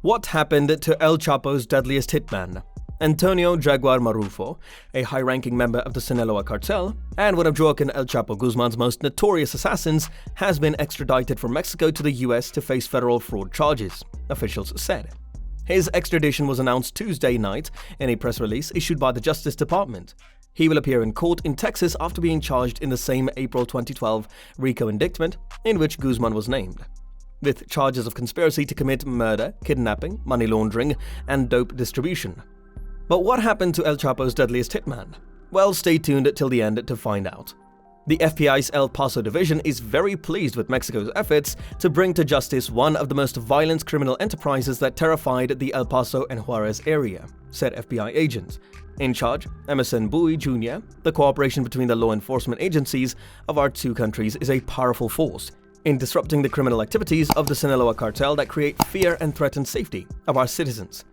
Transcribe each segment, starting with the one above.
What happened to El Chapo's deadliest hitman? Antonio Jaguar Marrufo, a high-ranking member of the Sinaloa Cartel and one of Joaquin El Chapo Guzman's most notorious assassins, has been extradited from Mexico to the US to face federal fraud charges, officials said. His extradition was announced Tuesday night in a press release issued by the Justice Department. He will appear in court in Texas after being charged in the same April 2012 RICO indictment in which Guzman was named, with charges of conspiracy to commit murder, kidnapping, money laundering, and dope distribution. But what happened to El Chapo's deadliest hitman? Well, stay tuned till the end to find out. The FBI's El Paso division is very pleased with Mexico's efforts to bring to justice one of the most violent criminal enterprises that terrified the El Paso and Juarez area, said FBI agents. In charge, Emerson Bowie Jr., the cooperation between the law enforcement agencies of our two countries is a powerful force in disrupting the criminal activities of the Sinaloa Cartel that create fear and threaten safety of our citizens.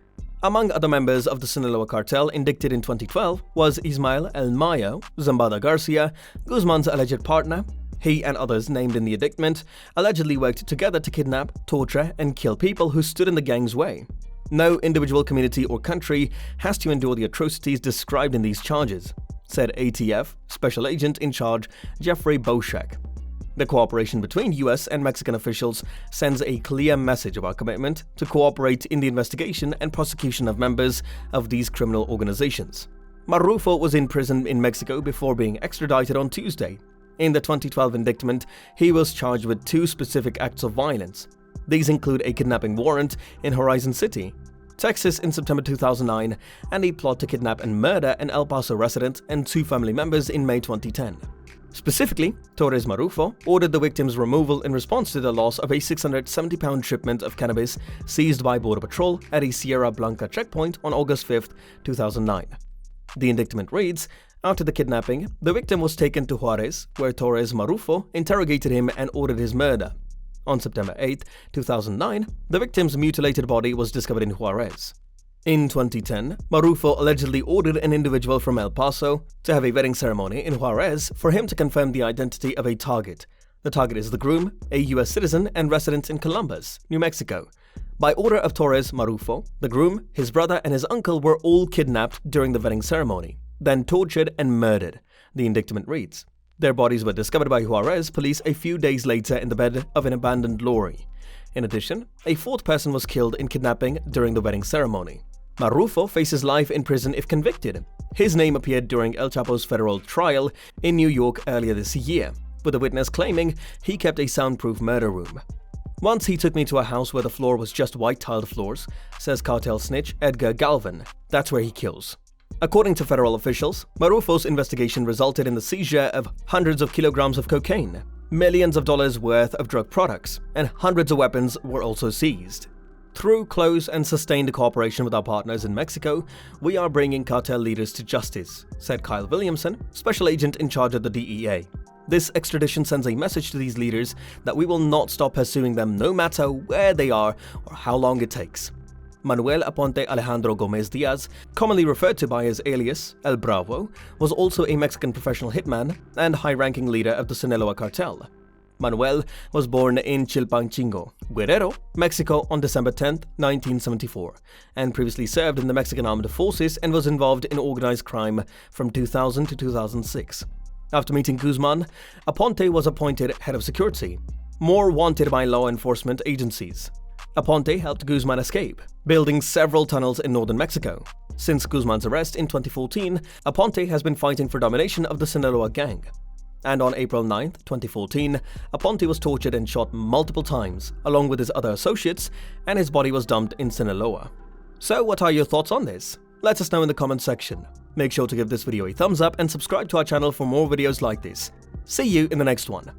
Among other members of the Sinaloa Cartel indicted in 2012 was Ismael El Mayo Zambada Garcia, Guzman's alleged partner. He and others named in the indictment allegedly worked together to kidnap, torture, and kill people who stood in the gang's way. No individual community or country has to endure the atrocities described in these charges, said ATF Special Agent in Charge Jeffrey Boshak. The cooperation between US and Mexican officials sends a clear message of our commitment to cooperate in the investigation and prosecution of members of these criminal organizations. Marrufo was in prison in Mexico before being extradited on Tuesday. In the 2012 indictment, he was charged with 2 specific acts of violence. These include a kidnapping warrant in Horizon City, Texas in September 2009, and a plot to kidnap and murder an El Paso resident and 2 family members in May 2010. Specifically, Torres Marrufo ordered the victim's removal in response to the loss of a 670-pound shipment of cannabis seized by Border Patrol at a Sierra Blanca checkpoint on August 5, 2009. The indictment reads, after the kidnapping, the victim was taken to Juarez, where Torres Marrufo interrogated him and ordered his murder. On September 8, 2009, the victim's mutilated body was discovered in Juarez. In 2010, Marrufo allegedly ordered an individual from El Paso to have a wedding ceremony in Juarez for him to confirm the identity of a target. The target is the groom, a US citizen and resident in Columbus, New Mexico. By order of Torres Marrufo, the groom, his brother and his uncle were all kidnapped during the wedding ceremony, then tortured and murdered, the indictment reads. Their bodies were discovered by Juarez police a few days later in the bed of an abandoned lorry. In addition, a 4th person was killed in kidnapping during the wedding ceremony. Marrufo faces life in prison if convicted. His name appeared during El Chapo's federal trial in New York earlier this year, with a witness claiming he kept a soundproof murder room. Once he took me to a house where the floor was just white-tiled floors, says cartel snitch Edgar Galvan. That's where he kills. According to federal officials, Marrufo's investigation resulted in the seizure of hundreds of kilograms of cocaine, millions of dollars worth of drug products, and hundreds of weapons were also seized. Through close and sustained cooperation with our partners in Mexico, we are bringing cartel leaders to justice, said Kyle Williamson, special agent in charge of the DEA. This extradition sends a message to these leaders that we will not stop pursuing them no matter where they are or how long it takes. Manuel Aponte Alejandro Gomez Diaz, commonly referred to by his alias El Bravo, was also a Mexican professional hitman and high-ranking leader of the Sinaloa Cartel. Manuel was born in Chilpancingo, Guerrero, Mexico on December 10, 1974, and previously served in the Mexican Armed Forces and was involved in organized crime from 2000 to 2006. After meeting Guzman, Aponte was appointed head of security, more wanted by law enforcement agencies. Aponte helped Guzman escape, building several tunnels in northern Mexico. Since Guzman's arrest in 2014, Aponte has been fighting for domination of the Sinaloa gang. And on April 9, 2014, Aponte was tortured and shot multiple times, along with his other associates, and his body was dumped in Sinaloa. So what are your thoughts on this? Let us know in the comments section. Make sure to give this video a thumbs up and subscribe to our channel for more videos like this. See you in the next one.